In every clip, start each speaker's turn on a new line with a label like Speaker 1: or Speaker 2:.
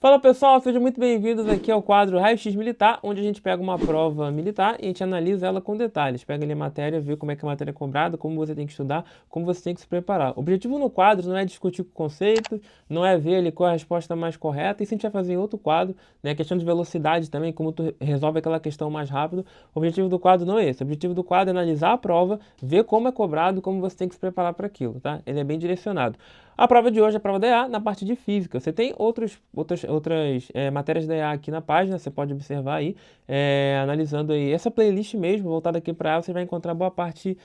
Speaker 1: Fala pessoal, sejam muito bem-vindos aqui ao quadro Raio-X Militar, onde a gente pega uma prova militar e a gente analisa ela com detalhes. Pega ali a matéria, vê como é que a matéria é cobrada, como você tem que estudar, como você tem que se preparar. O objetivo no quadro não é discutir o conceito, não é ver ali qual é a resposta mais correta, isso a gente vai fazer em outro quadro, né? Questão de velocidade também, como tu resolve aquela questão mais rápido. O objetivo do quadro não é esse. O objetivo do quadro é analisar a prova, ver como é cobrado, como você tem que se preparar para aquilo, tá? Ele é bem direcionado. A prova de hoje é a prova da EA na parte de física. Você tem outras matérias da EA aqui na página, você pode observar aí, analisando aí essa playlist mesmo, voltada aqui para ela, você vai encontrar boa parte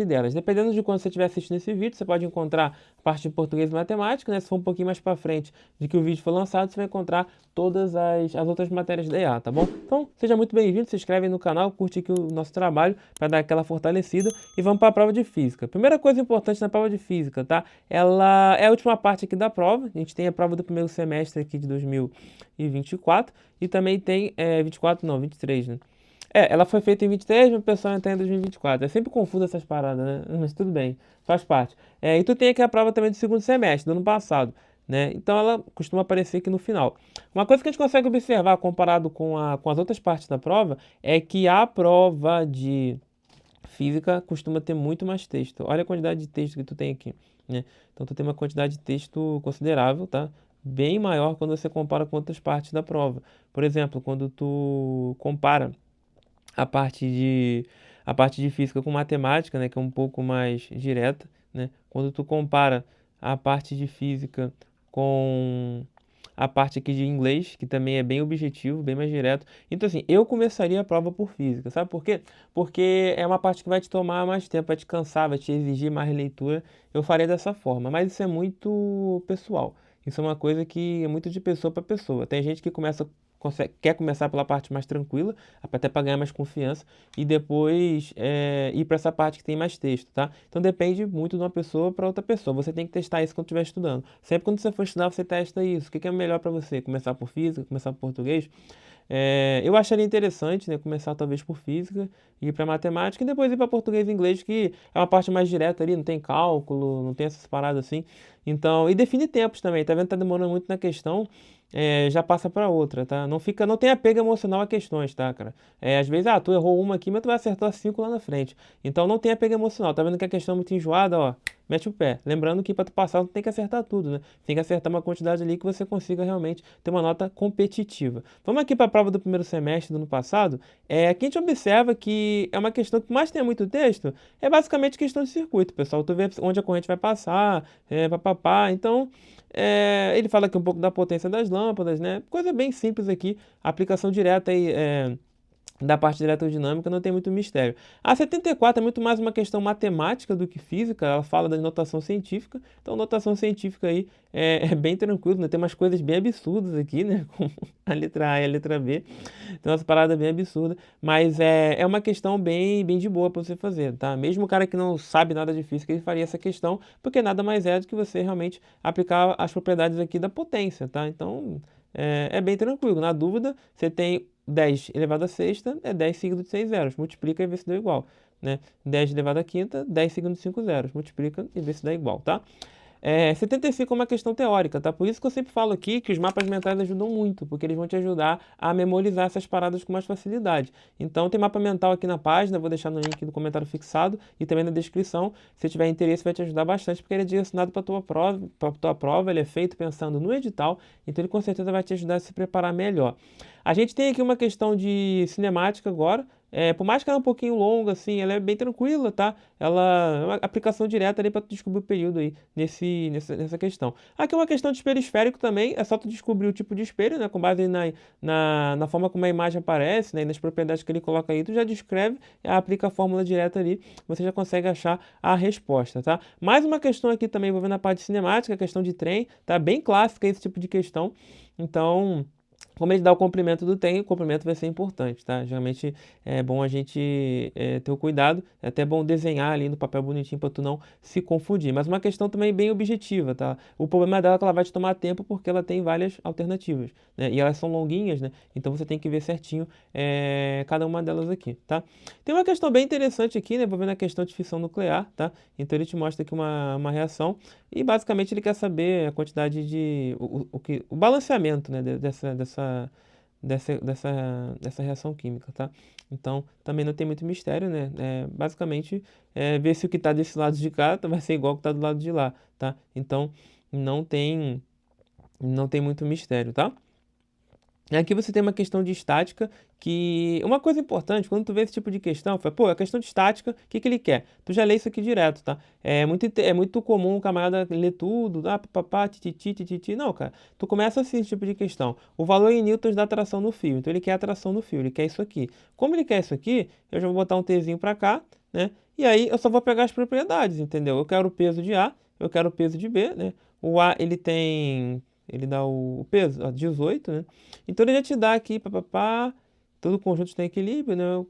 Speaker 1: delas. Dependendo de quando você estiver assistindo esse vídeo, você pode encontrar a parte de português e matemática, né? Se for um pouquinho mais para frente de que o vídeo foi lançado, você vai encontrar todas as outras matérias da EA, tá bom? Então, seja muito bem-vindo, se inscreve aí no canal, curte aqui o nosso trabalho para dar aquela fortalecida e vamos para a prova de física. Primeira coisa importante na prova de física, tá? Ela é a última parte aqui da prova. A gente tem a prova do primeiro semestre aqui de 2024 e também tem 24, não, 23, né? Ela foi feita em 23, mas o pessoal entra em 2024. É sempre confuso essas paradas, né? Mas tudo bem, faz parte. E tu tem aqui a prova também do segundo semestre, do ano passado, né? Então ela costuma aparecer aqui no final. Uma coisa que a gente consegue observar comparado com as outras partes da prova é que a prova de física costuma ter muito mais texto. Olha a quantidade de texto que tu tem aqui, né? Então tu tem uma quantidade de texto considerável, tá? Bem maior quando você compara com outras partes da prova. Por exemplo, quando tu compara a parte de a parte de física com matemática, né, que é um pouco mais direta, né? Quando tu compara a parte de física com a parte aqui de inglês, que também é bem objetivo, bem mais direto. Então, assim, eu começaria a prova por física, sabe por quê? Porque é uma parte que vai te tomar mais tempo, vai te cansar, vai te exigir mais leitura. Eu faria dessa forma, mas isso é muito pessoal. Isso é uma coisa que é muito de pessoa para pessoa. Tem gente que quer começar pela parte mais tranquila, até para ganhar mais confiança, e depois ir para essa parte que tem mais texto, tá? Então depende muito de uma pessoa para outra pessoa. Você tem que testar isso quando estiver estudando. Sempre quando você for estudar, você testa isso. O que é melhor para você? Começar por física, começar por português? Eu acharia interessante, né, começar talvez por física, ir para matemática e depois ir para português e inglês, que é uma parte mais direta ali, não tem cálculo, não tem essas paradas assim. Então, e define tempos também, tá vendo? Tá demorando muito na questão, já passa para outra, tá? Não tem apego emocional a questões, tá, cara? Às vezes, tu errou uma aqui, mas tu vai acertar cinco lá na frente. Então, não tem apego emocional. Tá vendo que a questão é muito enjoada, ó? Mete o pé. Lembrando que para tu passar, tu tem que acertar tudo, né? Tem que acertar uma quantidade ali que você consiga realmente ter uma nota competitiva. Vamos aqui para a prova do primeiro semestre do ano passado. Aqui a gente observa que é uma questão que mais tem muito texto, é basicamente questão de circuito, pessoal. Tu vê onde a corrente vai passar, papapá. Então, ele fala aqui um pouco da potência das lâmpadas, né? Coisa bem simples aqui, aplicação direta aí, da parte de eletrodinâmica não tem muito mistério. A 74 é muito mais uma questão matemática do que física, ela fala da notação científica, então notação científica aí é bem tranquilo, né? Tem umas coisas bem absurdas aqui, né? Como a letra A e a letra B, tem umas paradas bem absurdas, mas é uma questão bem de boa para você fazer, tá? Mesmo o cara que não sabe nada de física, ele faria essa questão, porque nada mais é do que você realmente aplicar as propriedades aqui da potência, tá? Então, é bem tranquilo. Na dúvida, você tem 10 elevado a sexta é 10 seguido de 6 zeros. Multiplica e vê se deu igual, né? 10 elevado a quinta, 10 seguido de 5 zeros. Multiplica e vê se dá igual, tá? 75 é uma questão teórica, tá? Por isso que eu sempre falo aqui que os mapas mentais ajudam muito, porque eles vão te ajudar a memorizar essas paradas com mais facilidade. Então tem mapa mental aqui na página, vou deixar no link do comentário fixado e também na descrição. Se tiver interesse, vai te ajudar bastante, porque ele é direcionado para tua prova, ele é feito pensando no edital, então ele com certeza vai te ajudar a se preparar melhor. A gente tem aqui uma questão de cinemática agora. Por mais que ela é um pouquinho longa, assim, ela é bem tranquila, tá? Ela é uma aplicação direta ali para tu descobrir o período aí nessa questão. Aqui é uma questão de espelho esférico também, é só tu descobrir o tipo de espelho, né? Com base na forma como a imagem aparece, né? E nas propriedades que ele coloca aí, tu já descreve, aplica a fórmula direta ali, você já consegue achar a resposta, tá? Mais uma questão aqui também envolvendo a parte cinemática, a questão de trem, tá? Bem clássica esse tipo de questão. Então, Como ele dá o comprimento do tem, o comprimento vai ser importante, tá? Geralmente é bom a gente ter o cuidado, é até bom desenhar ali no papel bonitinho para tu não se confundir. Mas uma questão também bem objetiva, tá? O problema dela é que ela vai te tomar tempo porque ela tem várias alternativas, né? E elas são longuinhas, né? Então você tem que ver certinho cada uma delas aqui, tá? Tem uma questão bem interessante aqui, né? Envolvendo a questão de fissão nuclear, tá? Então ele te mostra aqui uma reação e basicamente ele quer saber a quantidade de... o balanceamento, né? Dessa reação química, tá? Então, também não tem muito mistério, né? Basicamente, ver se o que está desse lado de cá vai ser igual ao que está do lado de lá, tá? Então, não tem, não tem muito mistério, tá? Aqui você tem uma questão de estática, que uma coisa importante, quando tu vê esse tipo de questão, fala, pô, a questão de estática, o que que ele quer? Tu já lê isso aqui direto, tá? É muito comum o camarada ler tudo, papapá, tititi, tititi. Não, cara, tu começa assim, esse tipo de questão. O valor em newtons da atração no fio. Então ele quer atração no fio, ele quer isso aqui. Como ele quer isso aqui, eu já vou botar um Tzinho pra cá, né? E aí eu só vou pegar as propriedades, entendeu? Eu quero o peso de A, eu quero o peso de B, né? O A, ele dá o peso, ó, 18, né? Então ele já te dá aqui, papapá, todo conjunto tem equilíbrio, né?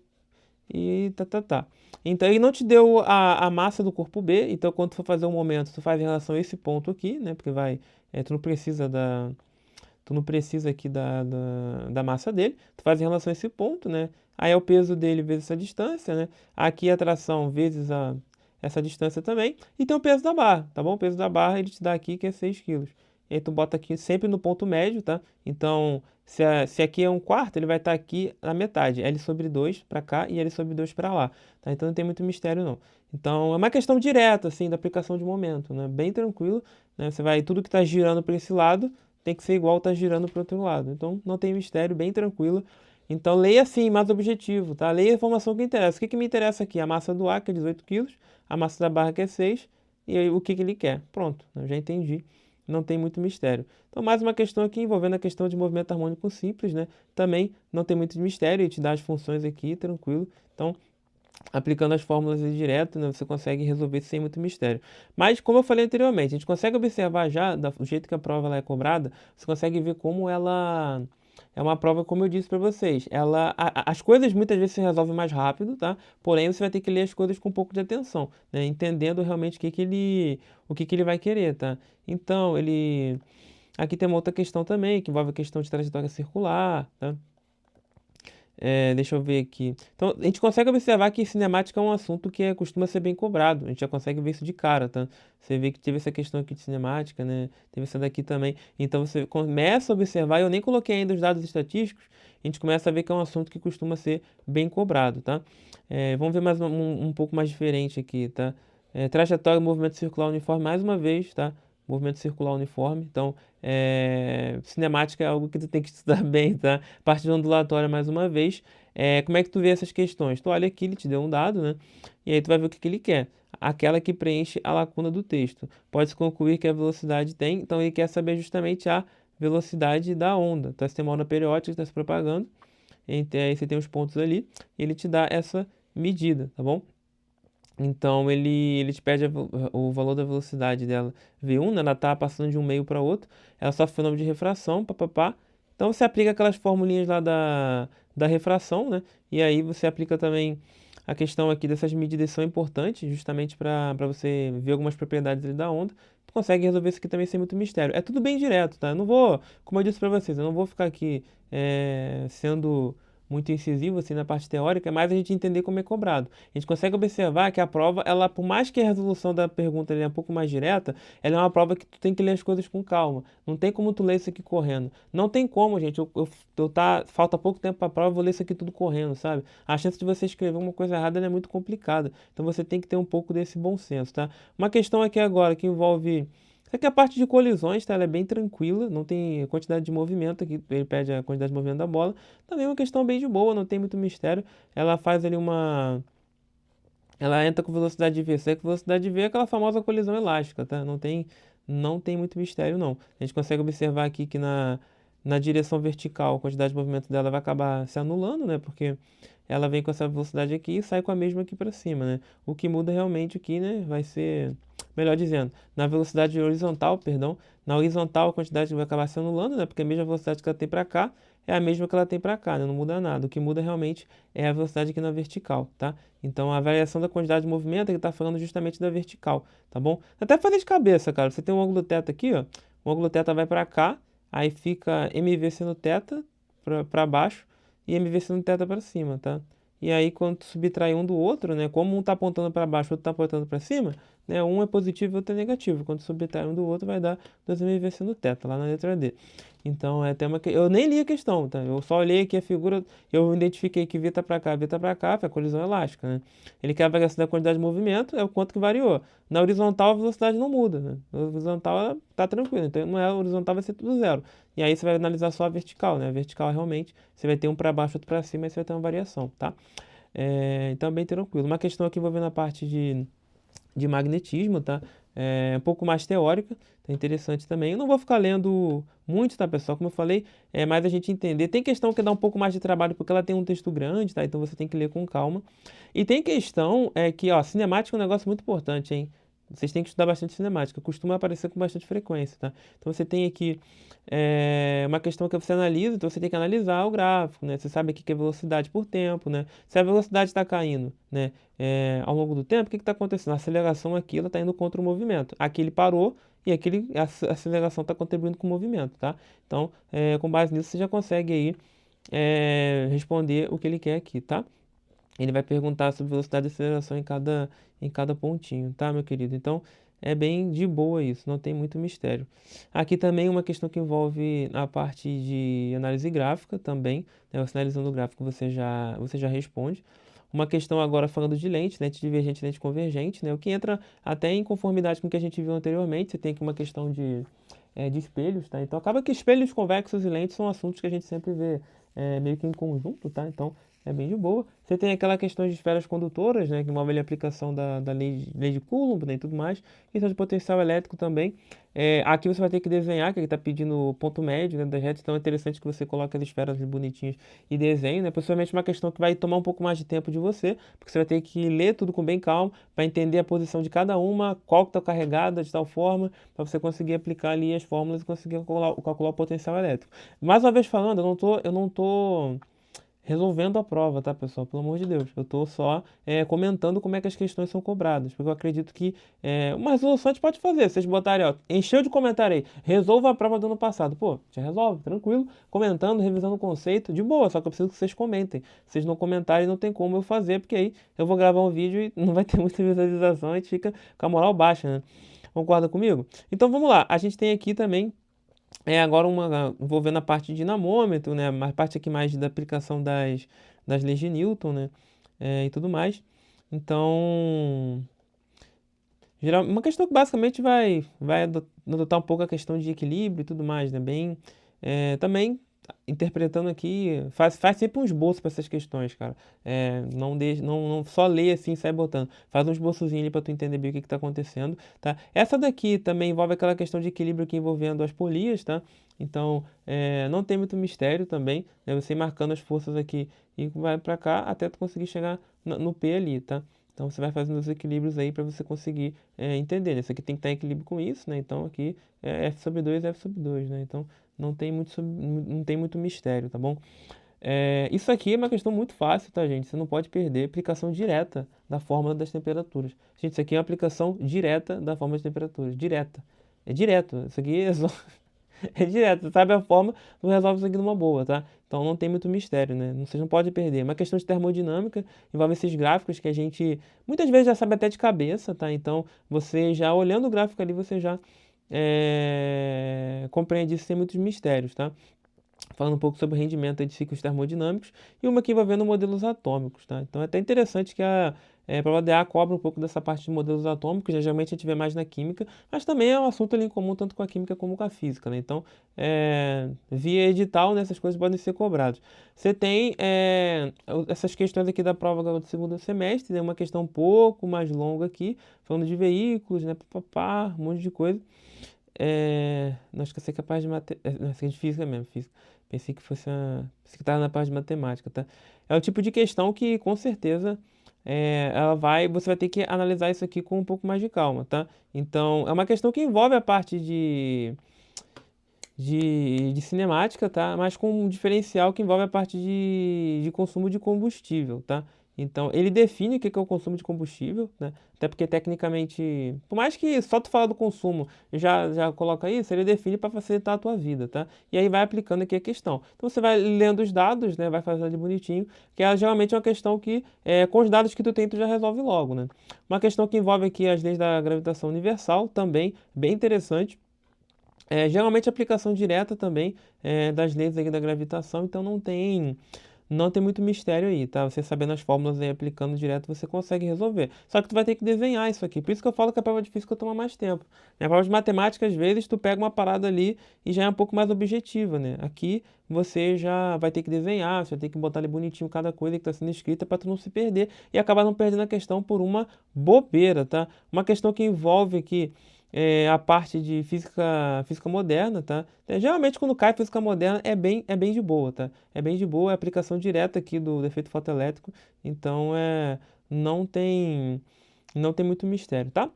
Speaker 1: E tá. Então ele não te deu a massa do corpo B, então quando tu for fazer um momento, tu faz em relação a esse ponto aqui, né? Porque tu não precisa aqui da massa dele, tu faz em relação a esse ponto, né? Aí é o peso dele vezes essa distância, né? Aqui a tração vezes essa distância também. E tem o peso da barra, tá bom? O peso da barra ele te dá aqui que é 6 quilos. E aí tu bota aqui sempre no ponto médio, tá? Então, se aqui é um quarto, ele vai estar aqui na metade. L sobre 2 para cá e L sobre 2 para lá, tá? Então não tem muito mistério não. Então é uma questão direta, assim, da aplicação de momento, né? Bem tranquilo, né? Tudo que está girando para esse lado tem que ser igual tá girando para o outro lado. Então não tem mistério, bem tranquilo. Então leia assim, mais objetivo, tá? Leia a informação que interessa. O que que me interessa aqui? A massa do A, que é 18 quilos, a massa da barra, que é 6, e aí o que que ele quer. Pronto, eu já entendi. Não tem muito mistério. Então, mais uma questão aqui envolvendo a questão de movimento harmônico simples, né? Também não tem muito mistério, ele te dá as funções aqui, tranquilo. Então, aplicando as fórmulas aí direto, né, você consegue resolver sem muito mistério. Mas, como eu falei anteriormente, a gente consegue observar já, do jeito que a prova ela é cobrada, você consegue ver como ela é uma prova, como eu disse para vocês. As coisas muitas vezes se resolvem mais rápido, tá? Porém, você vai ter que ler as coisas com um pouco de atenção, né? Entendendo realmente o que que ele vai querer, tá? Então, aqui tem uma outra questão também, que envolve a questão de trajetória circular, tá? Deixa eu ver aqui. Então, a gente consegue observar que cinemática é um assunto que costuma ser bem cobrado. A gente já consegue ver isso de cara, tá? Você vê que teve essa questão aqui de cinemática, né? Teve essa daqui também. Então, você começa a observar, eu nem coloquei ainda os dados estatísticos, a gente começa a ver que é um assunto que costuma ser bem cobrado, tá? Vamos ver mais um pouco mais diferente aqui, tá? Trajetória, movimento circular uniforme, mais uma vez, tá? Movimento circular uniforme. Então, cinemática é algo que tu tem que estudar bem, tá? Parte de ondulatória mais uma vez. Como é que tu vê essas questões? Tu olha aqui, ele te deu um dado, né? E aí tu vai ver o que que ele quer. Aquela que preenche a lacuna do texto. Pode-se concluir que a velocidade tem, então ele quer saber justamente a velocidade da onda. Então, você tem uma onda periódica que está se propagando, aí você tem os pontos ali, e ele te dá essa medida, tá bom? Então ele te pede o valor da velocidade dela. V1, né? Ela está passando de um meio para outro. Ela sofre fenômeno de refração, papapá. Então você aplica aquelas formulinhas lá da refração, né? E aí você aplica também a questão aqui dessas medidas são importantes, justamente para você ver algumas propriedades ali da onda. Tu consegue resolver isso aqui também sem muito mistério. É tudo bem direto, tá? Eu não vou, como eu disse para vocês, eu não vou ficar aqui sendo muito incisivo assim na parte teórica, é mais a gente entender como é cobrado. A gente consegue observar que a prova, ela, por mais que a resolução da pergunta é um pouco mais direta, ela é uma prova que tu tem que ler as coisas com calma. Não tem como tu ler isso aqui correndo. Não tem como, gente. Falta pouco tempo para a prova, eu vou ler isso aqui tudo correndo, sabe? A chance de você escrever uma coisa errada é muito complicada. Então você tem que ter um pouco desse bom senso, tá? Uma questão aqui agora que envolve isso aqui é a parte de colisões, tá? Ela é bem tranquila, não tem quantidade de movimento aqui, ele pede a quantidade de movimento da bola. Também é uma questão bem de boa, não tem muito mistério. Ela faz ali uma. Ela entra com velocidade de V. Você que velocidade de V é aquela famosa colisão elástica, tá? Não tem muito mistério, não. A gente consegue observar aqui que na direção vertical, a quantidade de movimento dela vai acabar se anulando, né? Porque ela vem com essa velocidade aqui e sai com a mesma aqui para cima, né? O que muda realmente aqui, né? Vai ser melhor dizendo, na velocidade horizontal, perdão, na horizontal a quantidade vai acabar se anulando, né? Porque a mesma velocidade que ela tem para cá é a mesma que ela tem para cá, né? Não muda nada. O que muda realmente é a velocidade aqui na vertical, tá? Então a variação da quantidade de movimento ele está falando justamente da vertical, tá bom? Até fazer de cabeça, cara. Você tem um ângulo θ aqui, ó. O ângulo θ vai para cá, aí fica mv seno θ para baixo e mv seno θ para cima, tá? E aí, quando tu subtrai um do outro, né? Como um está apontando para baixo, o outro está apontando para cima, né? Um é positivo e o outro é negativo. Quando subtrai um do outro, vai dar 2mv seno θ, lá na letra D. Então, é até uma que eu nem li a questão, tá? Eu só olhei aqui a figura, eu identifiquei que V tá para cá, V tá para cá, foi a colisão elástica, né? Ele quer a variação da quantidade de movimento, é o quanto que variou. Na horizontal, a velocidade não muda, né? Na horizontal, ela tá tranquila. Então, não é a horizontal, vai ser tudo zero. E aí, você vai analisar só a vertical, né? A vertical, realmente, você vai ter um para baixo, outro para cima, aí você vai ter uma variação, tá? Então, bem tranquilo. Uma questão aqui envolvendo a parte de magnetismo, tá? É um pouco mais teórica, tá interessante também. Eu não vou ficar lendo muito, tá, pessoal? Como eu falei, é mais a gente entender. Tem questão que dá um pouco mais de trabalho porque ela tem um texto grande, tá? Então você tem que ler com calma. E tem questão que, ó, cinemática é um negócio muito importante, hein? Vocês têm que estudar bastante cinemática, costuma aparecer com bastante frequência, tá? Então você tem aqui uma questão que você analisa, então você tem que analisar o gráfico, né? Você sabe aqui que é velocidade por tempo, né? Se a velocidade está caindo, né? Ao longo do tempo, o que está acontecendo? A aceleração aqui ela está indo contra o movimento. Aqui ele parou e aqui a aceleração está contribuindo com o movimento, tá? Então, com base nisso, você já consegue aí responder o que ele quer aqui, tá? Ele vai perguntar sobre velocidade e aceleração em cada pontinho, tá, meu querido? Então, é bem de boa isso, não tem muito mistério. Aqui também uma questão que envolve a parte de análise gráfica também, né? Você analisando o gráfico você já responde. Uma questão agora falando de lente divergente, lente convergente, né? O que entra até em conformidade com o que a gente viu anteriormente. Você tem aqui uma questão de espelhos, tá? Então acaba que espelhos convexos e lentes são assuntos que a gente sempre vê meio que em conjunto, tá? Então é bem de boa. Você tem aquela questão de esferas condutoras, né? Que envolve a aplicação da lei de Coulomb, né? E tudo mais. Questão de potencial elétrico também. Aqui você vai ter que desenhar, que ele está pedindo ponto médio, né, das retas, então é interessante que você coloque as esferas bonitinhas e desenhe, né? Possivelmente uma questão que vai tomar um pouco mais de tempo de você, porque você vai ter que ler tudo com bem calmo, para entender a posição de cada uma, qual que está carregada de tal forma, para você conseguir aplicar ali as fórmulas e conseguir calcular o potencial elétrico. Mais uma vez falando, eu não tô resolvendo a prova, tá, pessoal? Pelo amor de Deus. Eu estou só comentando como é que as questões são cobradas, porque eu acredito que uma resolução a gente pode fazer. Vocês botarem, ó, encheu de comentário aí, resolva a prova do ano passado. Pô, já resolve, tranquilo, comentando, revisando o conceito, de boa, só que eu preciso que vocês comentem. Se vocês não comentarem, não tem como eu fazer, porque aí eu vou gravar um vídeo e não vai ter muita visualização, a gente fica com a moral baixa, né? Concorda comigo? Então vamos lá, a gente tem aqui também agora envolvendo a parte de dinamômetro, né? A parte aqui mais da aplicação das leis de Newton, né? E tudo mais. Então, uma questão que basicamente vai adotar um pouco a questão de equilíbrio e tudo mais, né? Também interpretando aqui, faz sempre um esboço para essas questões, cara. Não só lê assim e sai botando. Faz um esboçozinho ali para tu entender bem o que está acontecendo, tá? Essa daqui também envolve aquela questão de equilíbrio aqui envolvendo as polias, tá? Então, não tem muito mistério também, né? Você ir marcando as forças aqui e vai para cá até tu conseguir chegar no P ali, tá? Então você vai fazendo os equilíbrios aí para você conseguir entender, né? Isso aqui tem que estar em equilíbrio com isso, né? Então aqui é F sobre 2 F sobre 2, né? Então não tem muito mistério, tá bom? Isso aqui é uma questão muito fácil, tá, gente? Você não pode perder aplicação direta da fórmula das temperaturas. Gente, isso aqui é uma aplicação direta da fórmula das temperaturas. Direta. É direto. Isso aqui é só... É direto, você sabe a forma, tu resolve isso aqui numa boa, tá? Então não tem muito mistério, né? Você não pode perder. É uma questão de termodinâmica, envolve esses gráficos que a gente muitas vezes já sabe até de cabeça, tá? Então você já olhando o gráfico ali, você já compreende isso sem muitos mistérios, tá? Falando um pouco sobre o rendimento de ciclos termodinâmicos e uma aqui envolvendo modelos atômicos, tá? Então é até interessante que a prova DA cobra um pouco dessa parte de modelos atômicos, geralmente a gente vê mais na química, mas também é um assunto ali em comum tanto com a química como com a física, né? Então, via edital, né, essas coisas podem ser cobradas. Você tem essas questões aqui da prova agora do segundo semestre, né? Uma questão um pouco mais longa aqui, falando de veículos, né? Papá, um monte de coisa. Não, acho que eu ser capaz de não, isso é de física mesmo, física. Pensei que estava na parte de matemática, tá? É o tipo de questão que, com certeza, você vai ter que analisar isso aqui com um pouco mais de calma, tá? Então, é uma questão que envolve a parte de cinemática, tá? Mas com um diferencial que envolve a parte de consumo de combustível, tá? Então, ele define o que é o consumo de combustível, né? Até porque, tecnicamente, por mais que só tu falar do consumo já coloca isso, ele define para facilitar a tua vida, tá? E aí vai aplicando aqui a questão. Então, você vai lendo os dados, né? Vai fazendo ali bonitinho, que geralmente é uma questão que, com os dados que tu tem, tu já resolve logo, né? Uma questão que envolve aqui as leis da gravitação universal, também, bem interessante. Geralmente aplicação direta também das leis aqui da gravitação, então não tem muito mistério aí, tá? Você sabendo as fórmulas aí, aplicando direto, você consegue resolver. Só que tu vai ter que desenhar isso aqui. Por isso que eu falo que a prova de física toma mais tempo. Na prova de matemática, às vezes, tu pega uma parada ali e já é um pouco mais objetiva, né? Aqui você já vai ter que desenhar, você vai ter que botar ali bonitinho cada coisa que está sendo escrita para tu não se perder e acabar não perdendo a questão por uma bobeira, tá? Uma questão que envolve aqui a parte de física moderna, tá? Geralmente quando cai física moderna é bem de boa, tá? É bem de boa, é aplicação direta aqui do efeito fotoelétrico, então não tem muito mistério, tá?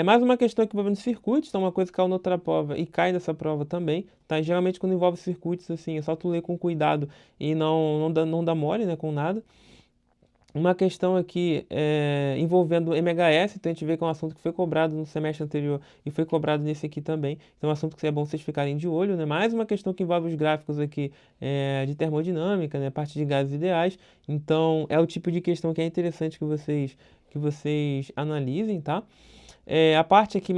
Speaker 1: Mais uma questão aqui envolvendo circuitos, então uma coisa que caiu na outra prova e cai nessa prova também, tá? Geralmente quando envolve circuitos, assim, é só tu ler com cuidado e não dá mole, né, com nada. Uma questão aqui envolvendo MHS, então a gente vê que é um assunto que foi cobrado no semestre anterior e foi cobrado nesse aqui também. Então é um assunto que é bom vocês ficarem de olho, né? Mais uma questão que envolve os gráficos aqui de termodinâmica, né? Parte de gases ideais. Então é o tipo de questão que é interessante que vocês analisem, tá? A parte aqui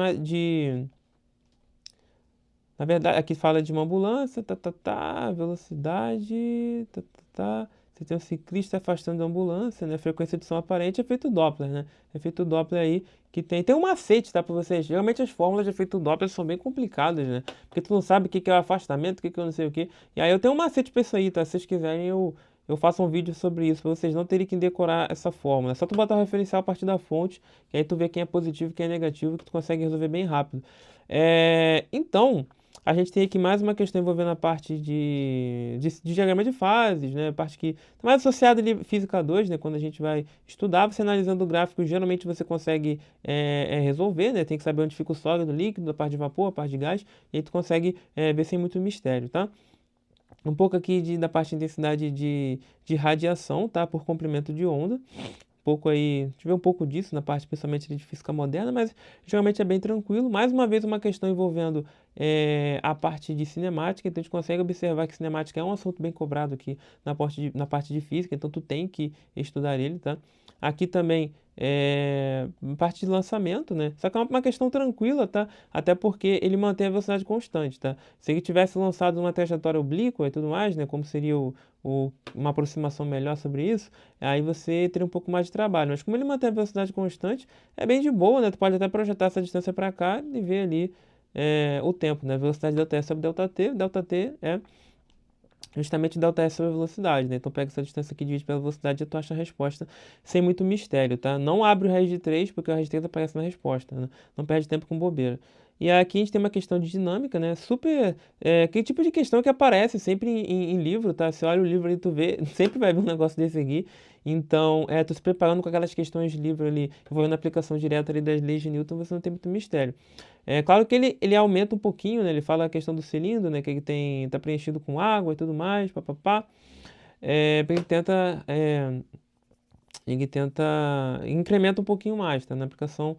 Speaker 1: na verdade, aqui fala de uma ambulância, velocidade, Você tem um ciclista afastando da ambulância, né? Frequência de som aparente, efeito Doppler, né? Efeito Doppler aí que tem um macete, tá, para vocês. Geralmente as fórmulas de efeito Doppler são bem complicadas, né? Porque tu não sabe o que que é o afastamento, o que que eu não sei o que. E aí eu tenho um macete pra isso aí, tá? Se vocês quiserem, eu faço um vídeo sobre isso, pra vocês não terem que decorar essa fórmula. É só tu botar o referencial a partir da fonte, que aí tu vê quem é positivo e quem é negativo, que tu consegue resolver bem rápido. Então, a gente tem aqui mais uma questão envolvendo a parte de diagrama de fases, né? A parte que está mais associada ali física 2, né? Quando a gente vai estudar, você analisando o gráfico, geralmente você consegue resolver, né? Tem que saber onde fica o sólido, o líquido, a parte de vapor, a parte de gás, e aí tu consegue ver sem muito mistério, tá? Um pouco aqui da parte de intensidade de radiação, tá? Por comprimento de onda. Pouco aí, a gente vê um pouco disso na parte principalmente de física moderna, mas geralmente é bem tranquilo. Mais uma vez, uma questão envolvendo a parte de cinemática, então a gente consegue observar que cinemática é um assunto bem cobrado aqui na parte de física, então tu tem que estudar ele, tá? Aqui também parte de lançamento, né? Só que é uma questão tranquila, tá? Até porque ele mantém a velocidade constante, tá? Se ele tivesse lançado numa trajetória oblíqua e tudo mais, né? Como seria uma aproximação melhor sobre isso, aí você teria um pouco mais de trabalho. Mas como ele mantém a velocidade constante, é bem de boa, né? Tu pode até projetar essa distância para cá e ver ali o tempo, né? Velocidade ΔS sobre ΔT. ΔT é justamente ΔS sobre a velocidade, né? Então pega essa distância aqui, divide pela velocidade e tu acha a resposta sem muito mistério, tá? Não abre o raiz de 3, porque o raiz de 3 aparece na resposta, né? Não perde tempo com bobeira. E aqui a gente tem uma questão de dinâmica, né? Super. Que tipo de questão que aparece sempre em livro, tá? Você olha o livro e tu vê, sempre vai ver um negócio desse aqui. Então, tu se preparando com aquelas questões de livro ali, envolvendo a aplicação direta ali das leis de Newton, você não tem muito mistério. É claro que ele aumenta um pouquinho, né? Ele fala a questão do cilindro, né? Que ele tá preenchido com água e tudo mais, papapá. Ele tenta incrementa um pouquinho mais, tá? Na aplicação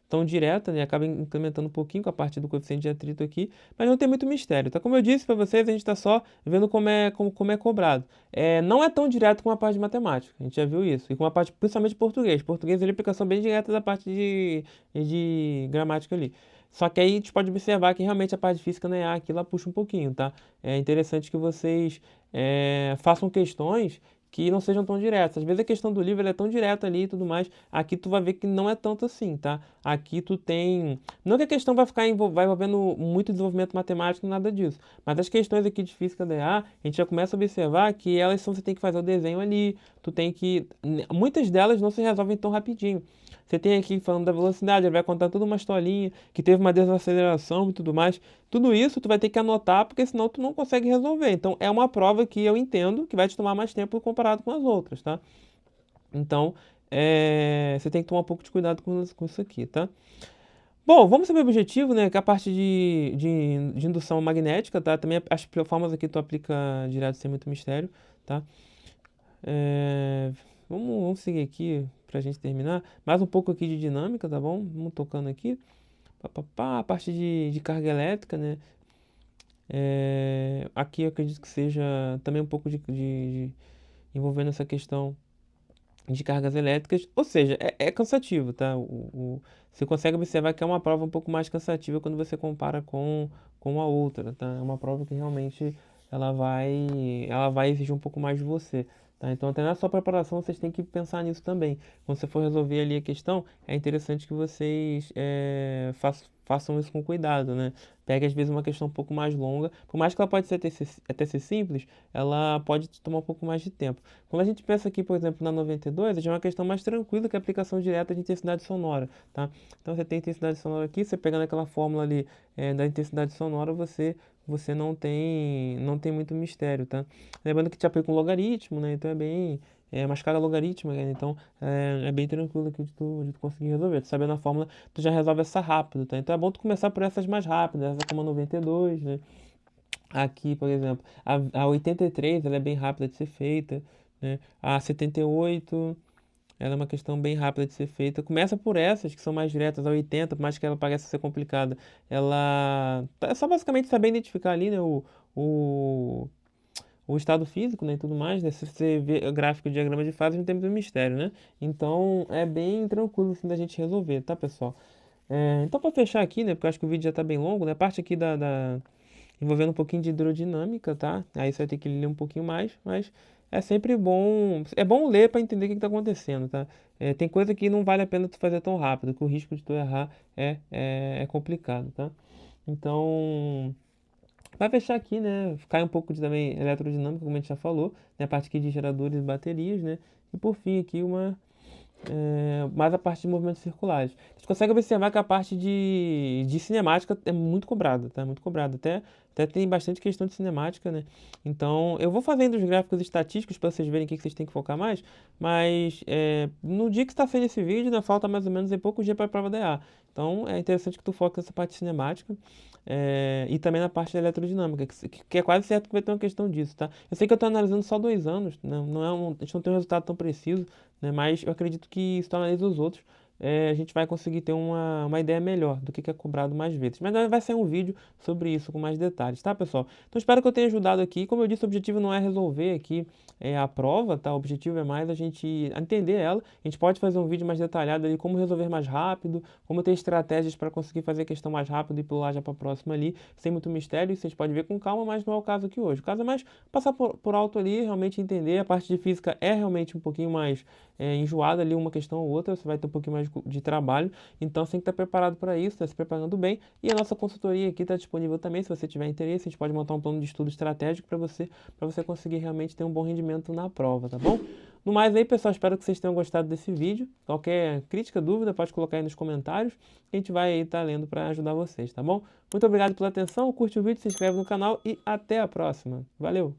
Speaker 1: tão direta, né? Acaba incrementando um pouquinho com a parte do coeficiente de atrito aqui, mas não tem muito mistério, tá? Como eu disse para vocês, a gente está só vendo como é cobrado. Não é tão direto com a parte de matemática, a gente já viu isso, e com a parte principalmente de português. Português ele é aplicação bem direta da parte de gramática ali. Só que aí a gente pode observar que realmente a parte de física na EA aqui ela puxa um pouquinho, tá? É interessante que vocês façam questões que não sejam tão diretas. Às vezes a questão do livro ela é tão direta ali e tudo mais. Aqui tu vai ver que não é tanto assim, tá? Aqui tu tem. Não que a questão vai envolvendo muito desenvolvimento matemático, nada disso. Mas as questões aqui de física da EA, a gente já começa a observar que você tem que fazer o desenho ali. Tu tem que. Muitas delas não se resolvem tão rapidinho. Você tem aqui falando da velocidade, ele vai contar toda uma historinha, que teve uma desaceleração e tudo mais. Tudo isso tu vai ter que anotar, porque senão tu não consegue resolver. Então é uma prova que eu entendo que vai te tomar mais tempo comparado com as outras, tá? Então, você tem que tomar um pouco de cuidado com isso aqui, tá? Bom, vamos saber o objetivo, né? Que é a parte de indução magnética, tá? Também as formas aqui tu aplica direto sem muito mistério, tá? É, vamos seguir aqui pra gente terminar. Mais um pouco aqui de dinâmica, tá bom? Vamos tocando aqui. Pá, pá, pá, a parte de carga elétrica, né? Aqui eu acredito que seja também um pouco envolvendo essa questão de cargas elétricas, ou seja, é cansativo, tá? Você consegue observar que é uma prova um pouco mais cansativa quando você compara com a outra, tá? É uma prova que realmente ela vai exigir um pouco mais de você, tá? Então, até na sua preparação, vocês têm que pensar nisso também. Quando você for resolver ali a questão, é interessante que vocês façam isso com cuidado, né? Pegue, às vezes, uma questão um pouco mais longa, por mais que ela pode até ser simples, ela pode tomar um pouco mais de tempo. Quando a gente pensa aqui, por exemplo, na 92, já é uma questão mais tranquila que a aplicação direta de intensidade sonora, tá? Então você tem intensidade sonora aqui, você pegando aquela fórmula ali da intensidade sonora, você não tem muito mistério, tá? Lembrando que te aplica um logaritmo, né? Então é uma escala logarítmica, né? Então é bem tranquilo aqui de tu conseguir resolver. Tu sabendo a fórmula, tu já resolve essa rápido, tá? Então é bom tu começar por essas mais rápidas, essa como a 92, né? Aqui, por exemplo, a 83, ela é bem rápida de ser feita, né? A 78, ela é uma questão bem rápida de ser feita. Começa por essas, que são mais diretas. A 80, por mais que ela pareça ser complicada, é só basicamente saber identificar ali, né, o, o estado físico, né, e tudo mais, né? Se você vê o gráfico e diagrama de fase, não tem muito mistério, né? Então, é bem tranquilo, assim, da gente resolver, tá, pessoal? Então, para fechar aqui, né, porque eu acho que o vídeo já tá bem longo, né? A parte aqui envolvendo um pouquinho de hidrodinâmica, tá? Aí você vai ter que ler um pouquinho mais, mas é sempre bom, é bom ler para entender o que está acontecendo, tá? Tem coisa que não vale a pena tu fazer tão rápido, que o risco de tu errar é complicado, tá? Então, vai fechar aqui, né? Cai um pouco de também eletrodinâmica, como a gente já falou, né? A parte aqui de geradores e baterias, né? E por fim aqui mais a parte de movimentos circulares. A gente consegue observar que a parte de cinemática é muito cobrada, tá? Muito cobrada. Até tem bastante questão de cinemática, né? Então, eu vou fazendo os gráficos estatísticos para vocês verem o que vocês têm que focar mais, mas no dia que está saindo esse vídeo, né, falta mais ou menos poucos dias para a prova da EA. Então, é interessante que tu foque nessa parte cinemática. E também na parte da eletrodinâmica, que é quase certo que vai ter uma questão disso, tá? Eu sei que eu estou analisando só 2 anos, né? A gente não tem um resultado tão preciso, né? Mas eu acredito que se tu analisa os outros, a gente vai conseguir ter uma ideia melhor do que é cobrado mais vezes. Mas vai sair um vídeo sobre isso com mais detalhes, tá, pessoal? Então espero que eu tenha ajudado aqui. Como eu disse, o objetivo não é resolver aqui a prova, tá? O objetivo é mais a gente entender ela. A gente pode fazer um vídeo mais detalhado ali, como resolver mais rápido, como ter estratégias para conseguir fazer a questão mais rápido e pular já para a próxima ali, sem muito mistério. Isso a gente pode ver com calma, mas não é o caso aqui hoje. O caso é mais passar por alto ali, realmente entender. A parte de física é realmente um pouquinho mais enjoada ali, uma questão ou outra, você vai ter um pouquinho mais de trabalho, então você tem que estar preparado para isso, está se preparando bem, e a nossa consultoria aqui está disponível também, se você tiver interesse, a gente pode montar um plano de estudo estratégico para você conseguir realmente ter um bom rendimento na prova, tá bom? No mais aí, pessoal, espero que vocês tenham gostado desse vídeo. Qualquer crítica, dúvida, pode colocar aí nos comentários, a gente vai estar lendo para ajudar vocês, tá bom? Muito obrigado pela atenção, curte o vídeo, se inscreve no canal e até a próxima. Valeu!